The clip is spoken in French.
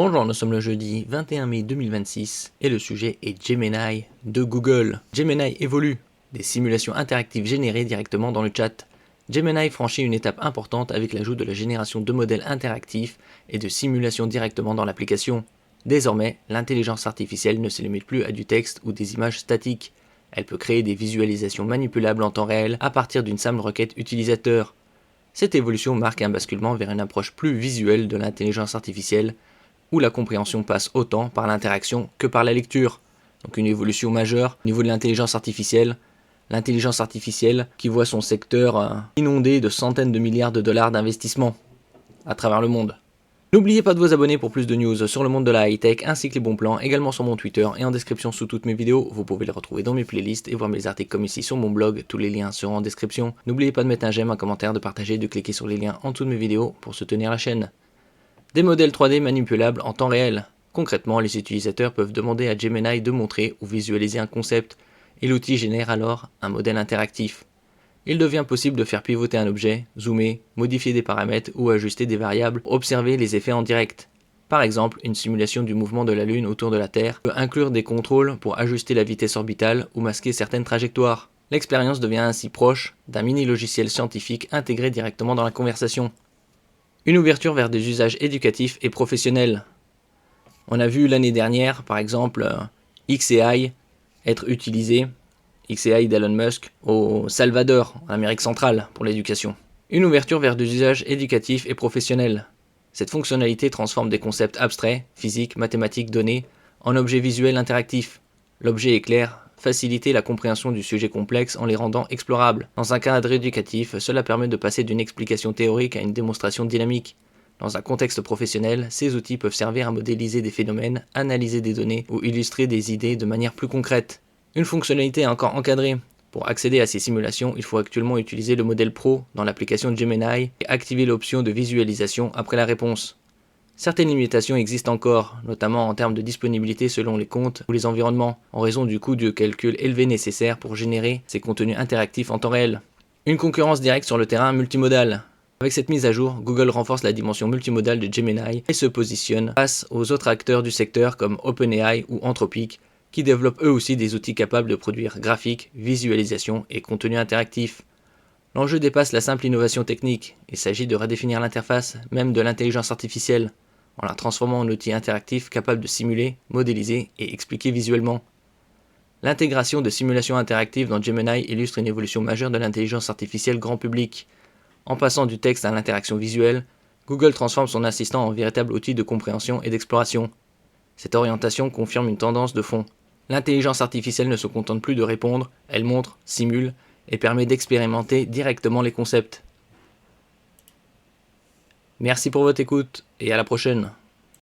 Bonjour, nous sommes le jeudi 21 mai 2026 et le sujet est Gemini de Google. Gemini évolue, des simulations interactives générées directement dans le chat. Gemini franchit une étape importante avec l'ajout de la génération de modèles interactifs et de simulations directement dans l'application. Désormais, l'intelligence artificielle ne se limite plus à du texte ou des images statiques. Elle peut créer des visualisations manipulables en temps réel à partir d'une simple requête utilisateur. Cette évolution marque un basculement vers une approche plus visuelle de l'intelligence artificielle, où la compréhension passe autant par l'interaction que par la lecture. Donc une évolution majeure au niveau de l'intelligence artificielle qui voit son secteur inondé de centaines de milliards de dollars d'investissement à travers le monde. N'oubliez pas de vous abonner pour plus de news sur le monde de la high-tech ainsi que les bons plans, également sur mon Twitter et en description sous toutes mes vidéos. Vous pouvez les retrouver dans mes playlists et voir mes articles comme ici sur mon blog, tous les liens seront en description. N'oubliez pas de mettre un j'aime, un commentaire, de partager, de cliquer sur les liens en dessous de mes vidéos pour soutenir la chaîne. Des modèles 3D manipulables en temps réel. Concrètement, les utilisateurs peuvent demander à Gemini de montrer ou visualiser un concept et l'outil génère alors un modèle interactif. Il devient possible de faire pivoter un objet, zoomer, modifier des paramètres ou ajuster des variables pour observer les effets en direct. Par exemple, une simulation du mouvement de la Lune autour de la Terre peut inclure des contrôles pour ajuster la vitesse orbitale ou masquer certaines trajectoires. L'expérience devient ainsi proche d'un mini-logiciel scientifique intégré directement dans la conversation. Une ouverture vers des usages éducatifs et professionnels. On a vu l'année dernière, par exemple, xAI être utilisé, xAI d'Elon Musk, au Salvador, en Amérique centrale, pour l'éducation. Une ouverture vers des usages éducatifs et professionnels. Cette fonctionnalité transforme des concepts abstraits, physiques, mathématiques, donnés, en objets visuels interactifs. L'objet est clair, faciliter la compréhension du sujet complexe en les rendant explorables. Dans un cadre éducatif, cela permet de passer d'une explication théorique à une démonstration dynamique. Dans un contexte professionnel, ces outils peuvent servir à modéliser des phénomènes, analyser des données ou illustrer des idées de manière plus concrète. Une fonctionnalité est encore encadrée. Pour accéder à ces simulations, il faut actuellement utiliser le modèle Pro dans l'application Gemini et activer l'option de visualisation après la réponse. Certaines limitations existent encore, notamment en termes de disponibilité selon les comptes ou les environnements, en raison du coût de calcul élevé nécessaire pour générer ces contenus interactifs en temps réel. Une concurrence directe sur le terrain multimodal. Avec cette mise à jour, Google renforce la dimension multimodale de Gemini et se positionne face aux autres acteurs du secteur comme OpenAI ou Anthropic, qui développent eux aussi des outils capables de produire graphiques, visualisations et contenus interactifs. L'enjeu dépasse la simple innovation technique, il s'agit de redéfinir l'interface même de l'intelligence artificielle, en la transformant en outil interactif capable de simuler, modéliser et expliquer visuellement. L'intégration de simulations interactives dans Gemini illustre une évolution majeure de l'intelligence artificielle grand public. En passant du texte à l'interaction visuelle, Google transforme son assistant en véritable outil de compréhension et d'exploration. Cette orientation confirme une tendance de fond. L'intelligence artificielle ne se contente plus de répondre, elle montre, simule et permet d'expérimenter directement les concepts. Merci pour votre écoute et à la prochaine.